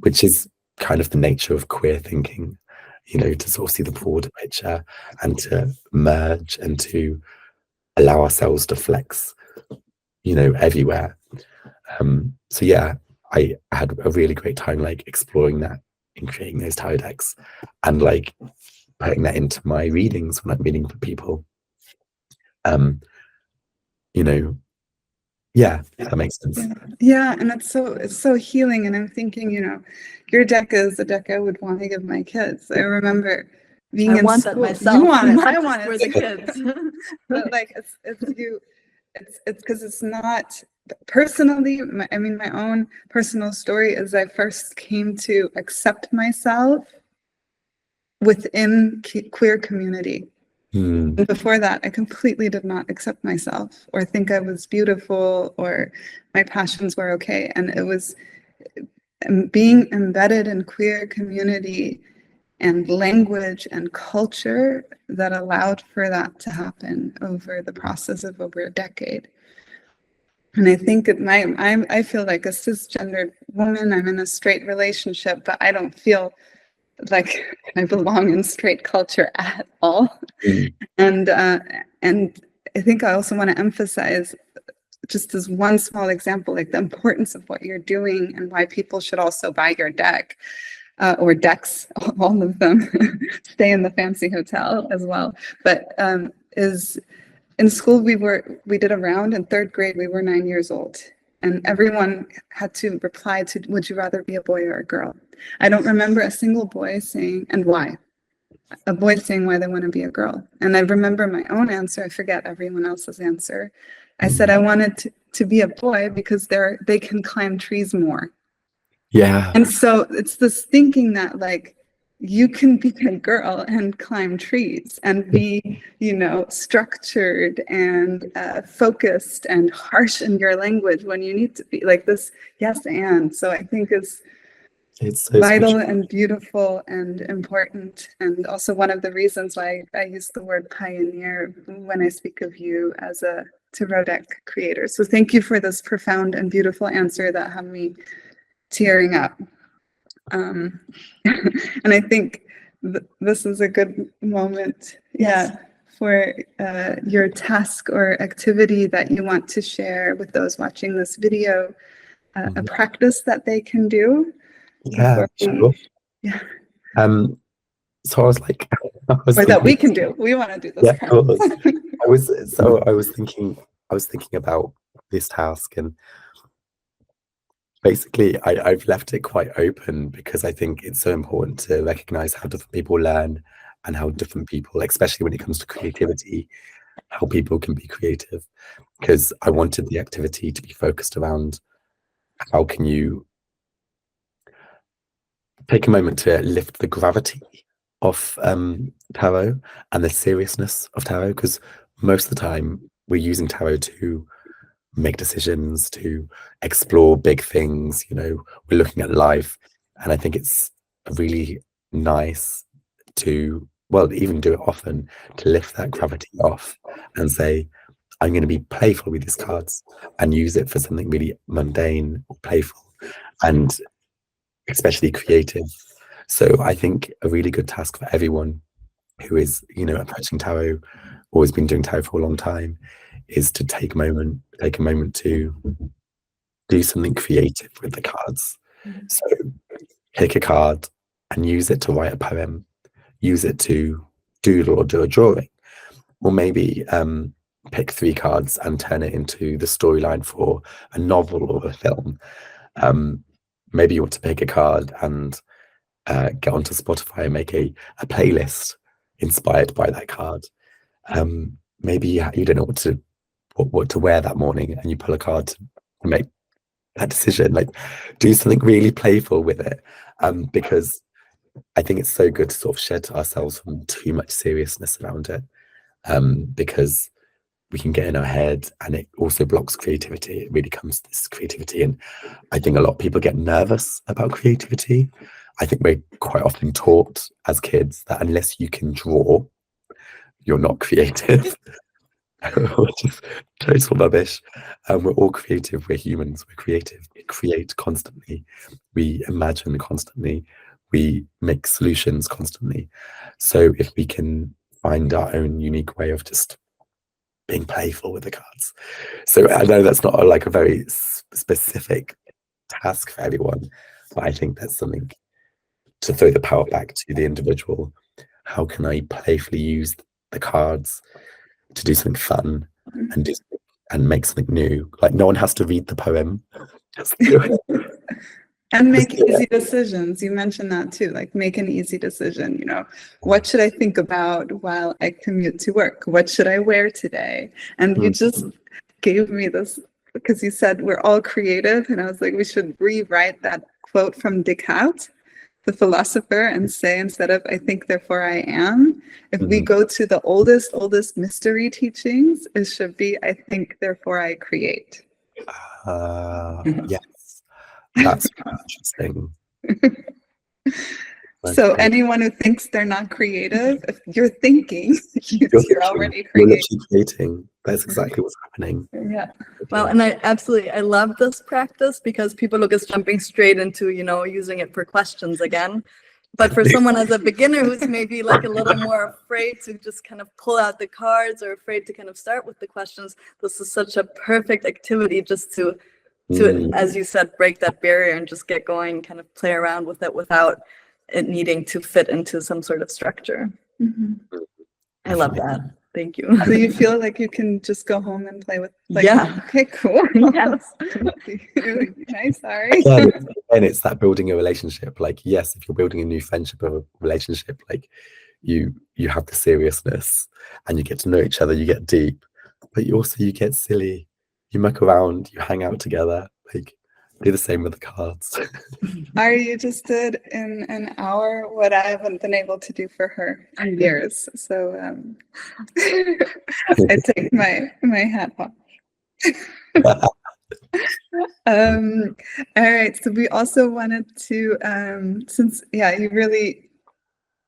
Speaker 3: which is kind of the nature of queer thinking, to sort of see the broader picture and to merge and to allow ourselves to flex, everywhere. So yeah, I had a really great time like exploring that in creating those tarot decks and like putting that into my readings when I'm reading for people. Yeah, if that makes sense.
Speaker 2: Yeah, and it's so healing. And I'm thinking, your deck is the deck I would want to give my kids. I remember being in school.
Speaker 4: That myself.
Speaker 2: You want it.
Speaker 4: I
Speaker 2: I
Speaker 4: want
Speaker 2: want
Speaker 4: it for
Speaker 2: it.
Speaker 4: the kids.
Speaker 2: But like it's because it's not personally. My own personal story is I first came to accept myself within queer community. And before that, I completely did not accept myself or think I was beautiful or my passions were okay. And it was being embedded in queer community and language and culture that allowed for that to happen over the process of over a decade. And I think I feel like a cisgendered woman. I'm in a straight relationship, but I don't feel like I belong in straight culture at all. And I think I also want to emphasize, just as one small example, like the importance of what you're doing and why people should also buy your deck or decks, all of them, stay in the fancy hotel as well. But is in school we did a round in third grade. We were 9 years old. And everyone had to reply to, would you rather be a boy or a girl? I don't remember a single boy saying, and why? A boy saying why they want to be a girl. And I remember my own answer. I forget everyone else's answer. I said I wanted to be a boy because they can climb trees more.
Speaker 3: Yeah.
Speaker 2: And so it's this thinking that like, you can be a girl and climb trees and be, structured and focused and harsh in your language when you need to be, like this. Yes, and so I think it's so vital special and beautiful and important, and also one of the reasons why I use the word pioneer when I speak of you as a tarot deck creator. So thank you for this profound and beautiful answer that had me tearing up. And I think this is a good moment, for your task or activity that you want to share with those watching this video, a practice that they can do.
Speaker 3: Yeah, sure.
Speaker 2: Yeah.
Speaker 3: So I was like,
Speaker 2: or that we can do. We want to do this.
Speaker 3: Yeah, of course. I was thinking about this task, and basically I've left it quite open because I think it's so important to recognize how different people learn and how different people, especially when it comes to creativity, how people can be creative. because I wanted the activity to be focused around how can you take a moment to lift the gravity of tarot and the seriousness of tarot, because most of the time we're using tarot to make decisions, to explore big things, you know, we're looking at life. And I think it's really nice to, well, even do it often, to lift that gravity off and say, I'm going to be playful with these cards and use it for something really mundane or playful and especially creative. So I think a really good task for everyone who is, you know, approaching tarot or has been doing tarot for a long time is to take a moment to do something creative with the cards. So pick a card and use it to write a poem, use it to doodle or do a drawing, or maybe pick 3 cards and turn it into the storyline for a novel or a film. Maybe you want to pick a card and get onto Spotify and make a playlist inspired by that card. Maybe you don't know what to wear that morning, and you pull a card to make that decision. Like, do something really playful with it, because I think it's so good to sort of shed ourselves from too much seriousness around it, because we can get in our head, and it also blocks creativity. It really comes to this creativity, and I think a lot of people get nervous about creativity. I think we're quite often taught as kids that unless you can draw, you're not creative, which is total rubbish. We're all creative. We're humans. We're creative. We create constantly. We imagine constantly. We make solutions constantly. So if we can find our own unique way of just being playful with the cards. So I know that's not like a very specific task for everyone, but I think that's something to throw the power back to the individual. How can I playfully use the cards to do something fun and make something new? Like, no one has to read the poem. Just do it.
Speaker 2: And make easy decisions. You mentioned that too, like make an easy decision, you know, what should I think about while I commute to work? What should I wear today? And you just gave me this, because you said we're all creative. And I was like, we should rewrite that quote from Descartes, the philosopher, and say, instead of I think, therefore I am, if we go to the oldest mystery teachings, it should be I think, therefore I create.
Speaker 3: Yes. That's interesting.
Speaker 2: So anyone who thinks they're not creative, if you're thinking, you're already creating.
Speaker 3: You're literally creating. That's exactly what's happening.
Speaker 2: Yeah.
Speaker 4: Well, and I love this practice, because people look at jumping straight into, you know, using it for questions again. But for someone as a beginner who's maybe like a little more afraid to just kind of pull out the cards, or afraid to kind of start with the questions, this is such a perfect activity just to as you said, break that barrier and just get going, kind of play around with it without it needing to fit into some sort of structure. I love that. Thank you.
Speaker 2: So you feel like you can just go home and play with, like,
Speaker 4: yeah.
Speaker 2: Okay, cool.
Speaker 4: Yes.
Speaker 2: Nice, Ari.
Speaker 3: And it's that building a relationship. Like, yes, if you're building a new friendship or a relationship, like you have the seriousness and you get to know each other, you get deep, but you get silly. You muck around, you hang out together, like do the same with the cards.
Speaker 2: Ari, you just did in an hour what I haven't been able to do for her in years. So I take my hat off. All right. So we also wanted to, since you really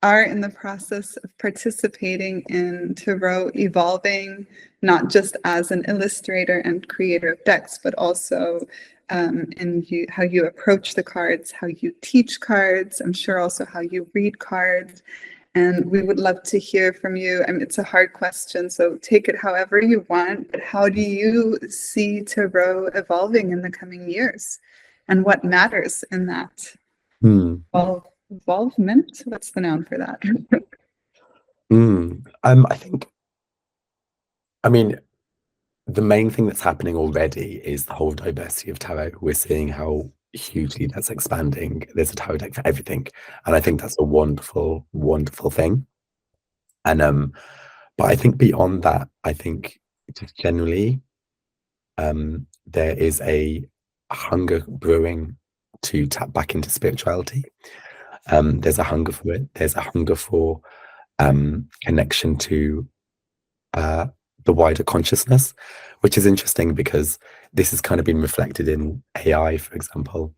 Speaker 2: are in the process of participating in tarot evolving, not just as an illustrator and creator of decks, but also in how you approach the cards, how you teach cards, I'm sure also how you read cards. And we would love to hear from you. I mean, it's a hard question, so take it however you want, but how do you see tarot evolving in the coming years? And what matters in that? Involvement? What's the noun for that?
Speaker 3: I mean, the main thing that's happening already is the whole diversity of tarot. We're seeing how hugely that's expanding. There's a tarot deck for everything, and I think that's a wonderful, wonderful thing. And but I think beyond that, I think just generally there is a hunger brewing to tap back into spirituality. There's a hunger for it. There's a hunger for connection to the wider consciousness, which is interesting because this has kind of been reflected in AI, for example.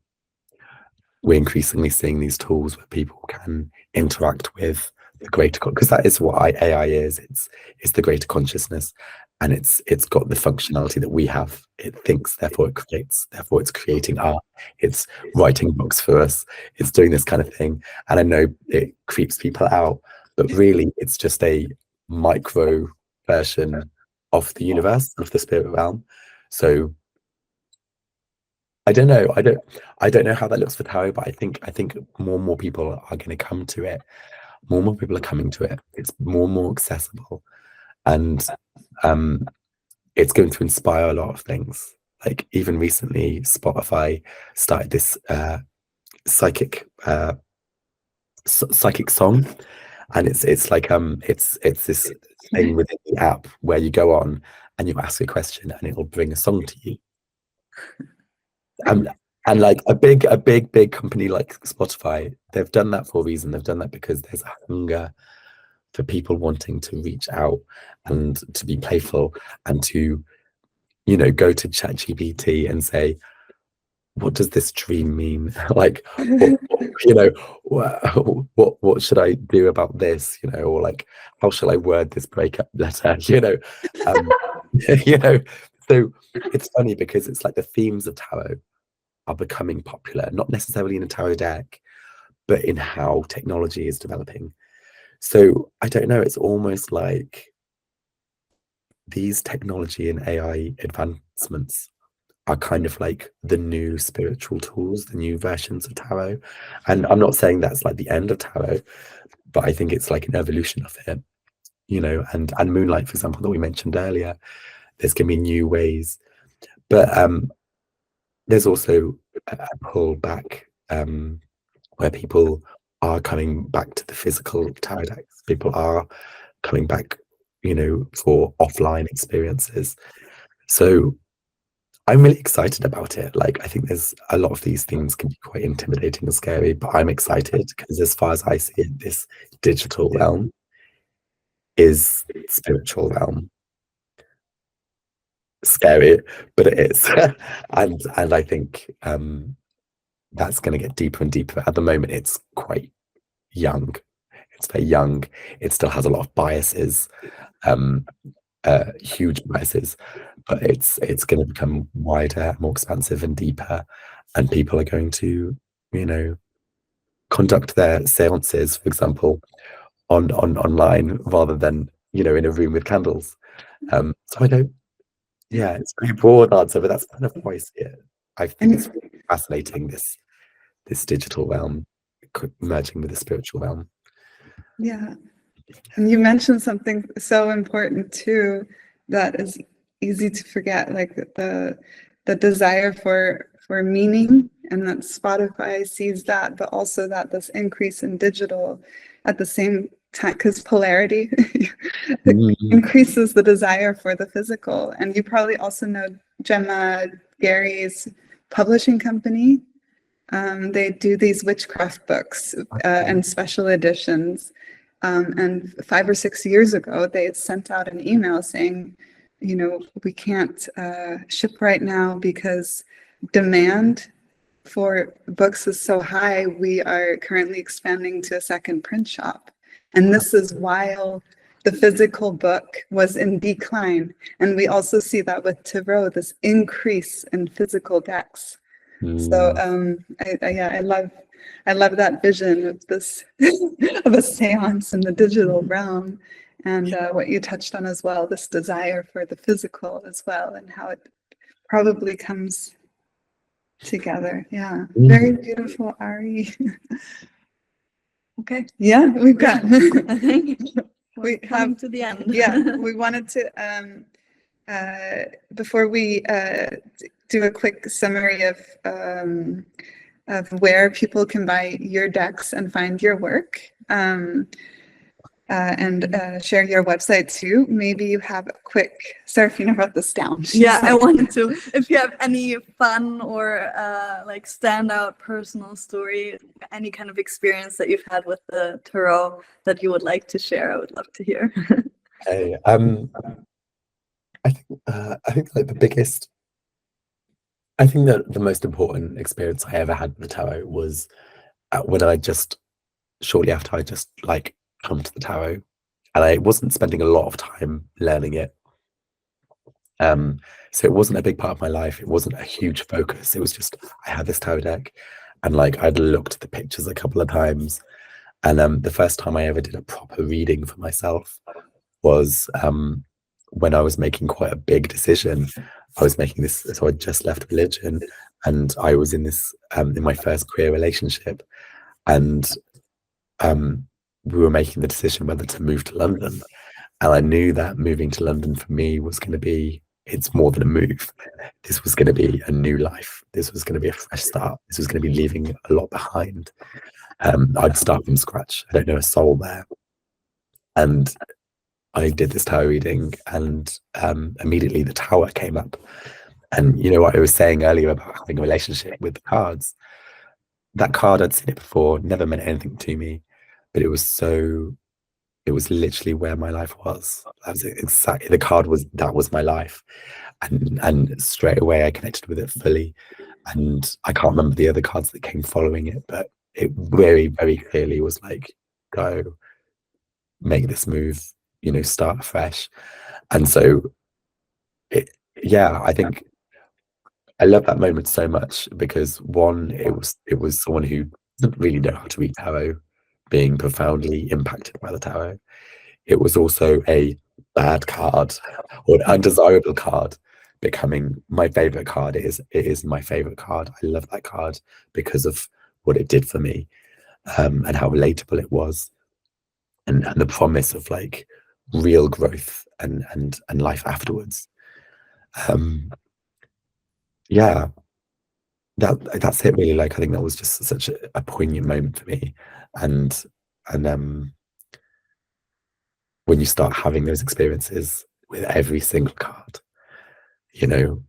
Speaker 3: We're increasingly seeing these tools where people can interact with the greater, because that is what AI is. It's the greater consciousness, and it's got the functionality that we have. It thinks, therefore it creates, therefore it's creating art. It's writing books for us. It's doing this kind of thing. And I know it creeps people out, but really it's just a micro version of the universe, of the spirit realm. So I don't know. I don't know how that looks for tarot, but I think more and more people are going to come to it. More and more people are coming to it. It's more and more accessible, and it's going to inspire a lot of things. Like even recently, Spotify started this psychic song, and it's like it's this thing within the app where you go on and you ask a question and it will bring a song to you. And like a big company like Spotify, they've done that for a reason. They've done that because there's a hunger for people wanting to reach out and to be playful and to, you know, go to ChatGPT and say, what does this dream mean? Like, you know, what should I do about this? You know, or like, how shall I word this breakup letter? You know, you know. So it's funny because it's like the themes of tarot are becoming popular, not necessarily in a tarot deck, but in how technology is developing. So I don't know, it's almost like these technology and AI advancements are kind of like the new spiritual tools, the new versions of tarot. And I'm not saying that's like the end of tarot, but I think it's like an evolution of it, you know, and Moonlight, for example, that we mentioned earlier, there's going to be new ways. But there's also a pull back where people are coming back to the physical tarot decks. People are coming back, you know, for offline experiences. So I'm really excited about it. Like, I think there's a lot of these things can be quite intimidating and scary, but I'm excited because as far as I see it, this digital realm is spiritual realm. Scary, but it is. and I think that's going to get deeper and deeper. At the moment, it's quite young. It's very young. It still has a lot of biases, huge biases, but it's going to become wider, more expansive and deeper, and people are going to, you know, conduct their seances, for example, on online rather than, you know, in a room with candles. So I don't, yeah, it's a very broad answer, but that's kind of how I see it. I think it's really fascinating, this digital realm merging with the spiritual realm.
Speaker 2: Yeah. And you mentioned something so important too, that is easy to forget, like the desire for meaning, and that Spotify sees that, but also that this increase in digital at the same time, because polarity increases the desire for the physical. And you probably also know Gemma Gary's publishing company. They do these witchcraft books and special editions. And 5 or 6 years ago, they had sent out an email saying, you know, we can't ship right now because demand for books is so high. We are currently expanding to a second print shop. And this is while the physical book was in decline. And we also see that with tarot, this increase in physical decks. So I love that vision of this of a seance in the digital realm, and what you touched on as well, this desire for the physical as well, and how it probably comes together. Yeah, very beautiful, Ari.
Speaker 4: Okay.
Speaker 2: Yeah, we've got.
Speaker 4: I think
Speaker 2: we
Speaker 4: coming
Speaker 2: have
Speaker 4: to the end.
Speaker 2: Yeah, we wanted to before we do a quick summary of where people can buy your decks and find your work. and share your website too. Maybe you have a quick, Serafina wrote this down.
Speaker 4: Yeah, I wanted to. If you have any fun or like standout personal story, any kind of experience that you've had with the tarot that you would like to share, I would love to hear.
Speaker 3: Okay. I think like the biggest, I think that the most important experience I ever had with the tarot was when shortly after I just like come to the tarot, and I wasn't spending a lot of time learning it. So it wasn't a big part of my life. It wasn't a huge focus. It was just I had this tarot deck, and like I'd looked at the pictures a couple of times, and the first time I ever did a proper reading for myself was when I was making quite a big decision. I was making this, so I just left religion, and I was in this in my first queer relationship, and we were making the decision whether to move to London. And I knew that moving to London for me was going to be, it's more than a move. This was going to be a new life. This was going to be a fresh start. This was going to be leaving a lot behind. I'd start from scratch. I don't know a soul there. And I did this tarot reading, and immediately the tower came up. And you know what I was saying earlier about having a relationship with the cards? That card, I'd seen it before, never meant anything to me, but it was literally where my life was. That was exactly, that was my life. And straight away I connected with it fully. And I can't remember the other cards that came following it, but it very, very clearly was like, go, make this move, you know, start afresh. And so I think I love that moment so much because one, it was someone who didn't really know how to read tarot being profoundly impacted by the tarot. It was also a bad card or an undesirable card becoming my favorite card. It is my favorite card. I love that card because of what it did for me, and how relatable it was, and the promise of like real growth and life afterwards. That's it really. Like I think that was just such a poignant moment for me, and when you start having those experiences with every single card, you know,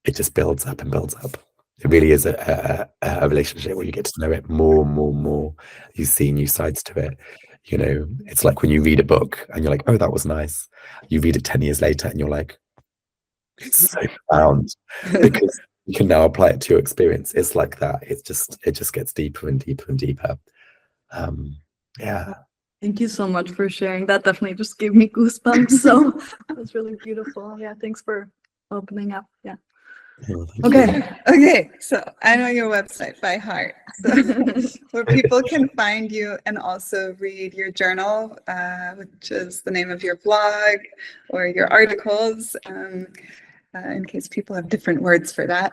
Speaker 3: it just builds up and builds up. It really is a relationship where you get to know it more and more and more. You see new sides to it. You know, it's like when you read a book and you're like, oh, that was nice. You read it 10 years later and you're like, it's so profound because you can now apply it to your experience. It's like that. It just gets deeper and deeper and deeper.
Speaker 4: Thank you so much for sharing. That definitely just gave me goosebumps. So that was really beautiful. Yeah, thanks for opening up. Yeah.
Speaker 2: Okay. So I know your website by heart, so where people can find you and also read your journal, which is the name of your blog or your articles. In case people have different words for that.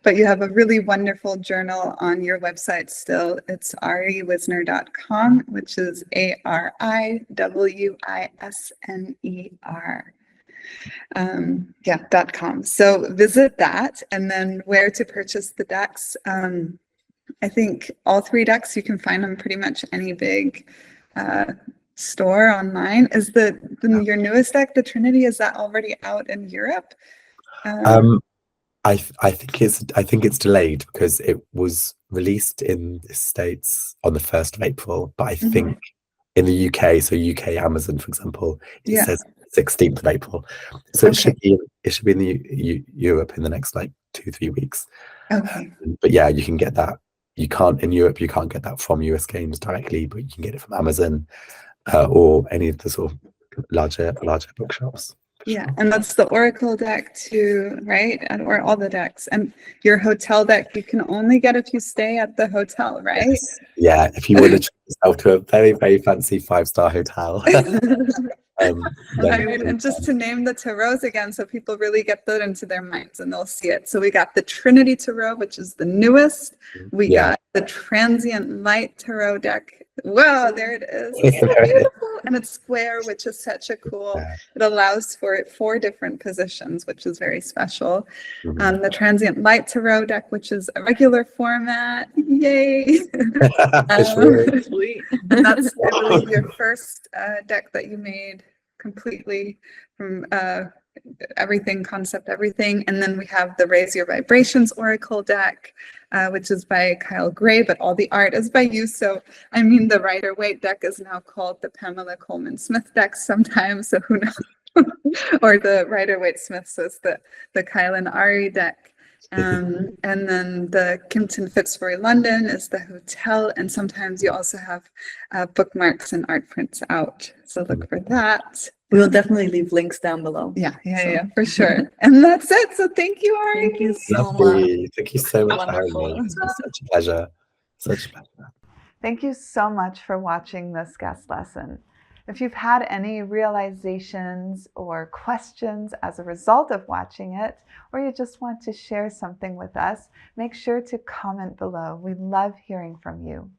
Speaker 2: But you have a really wonderful journal on your website still. It's ariwisner.com, which is ARIWISNER. So visit that, and then where to purchase the decks. I think all 3 decks, you can find them pretty much any big store online. Is your newest deck, the Trinity, is that already out in Europe?
Speaker 3: I think it's delayed because it was released in the States on the 1st of April, but I think in the UK, so UK Amazon, for example, it says 16th of April. So it should be in the Europe in the next like 2-3 weeks.
Speaker 2: Okay.
Speaker 3: But yeah, you can get that. You can't in Europe. You can't get that from US Games directly, but you can get it from Amazon or any of the sort of larger bookshops.
Speaker 2: Yeah, and that's the Oracle deck too, right? Or all the decks. And your hotel deck, you can only get if you stay at the hotel, right?
Speaker 3: Yes. Yeah, if you want to treat yourself to a very, very fancy 5-star hotel.
Speaker 2: Right, and just to name the tarots again, so people really get that into their minds and they'll see it. So we got the Trinity Tarot, which is the newest. We got the Transient Light Tarot deck. Wow, there it is. It's so beautiful. And and it's square, which is such a cool,
Speaker 3: Yeah.
Speaker 2: it allows for 4 different positions, which is very special.
Speaker 3: Mhm.
Speaker 2: The Transient Light Tarot deck, which is a regular format. Yay!
Speaker 3: For sure.
Speaker 4: Sweet.
Speaker 2: That's, I believe, your first deck that you made completely from everything, concept, everything. And then we have the Raise Your Vibrations Oracle deck, which is by Kyle Gray, but all the art is by you. So, I mean, the Rider-Waite deck is now called the Pamela Coleman-Smith deck sometimes, so who knows? Or the Rider-Waite-Smith, so it's the Kyle and Ari deck. And then the Kimpton Fitzroy London is the hotel, and sometimes you also have bookmarks and art prints out. So look for that.
Speaker 4: We will definitely leave links down below.
Speaker 2: Yeah, for sure. And that's it. So thank you, Ari.
Speaker 4: Thank you so much.
Speaker 3: Lovely. Thank you so much for having
Speaker 4: Wonderful.
Speaker 3: me. It's been such a pleasure. Such a pleasure.
Speaker 1: Thank you so much for watching this guest lesson. If you've had any realizations or questions as a result of watching it, or you just want to share something with us, make sure to comment below. We love hearing from you.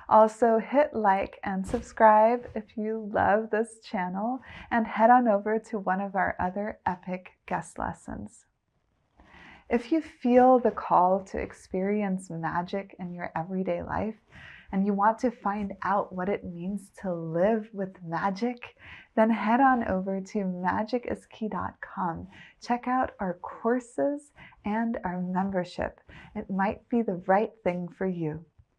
Speaker 1: Also, hit like and subscribe if you love this channel, and head on over to one of our other epic guest lessons. If you feel the call to experience magic in your everyday life, and you want to find out what it means to live with magic, then head on over to magiciskey.com. Check out our courses and our membership. It might be the right thing for you.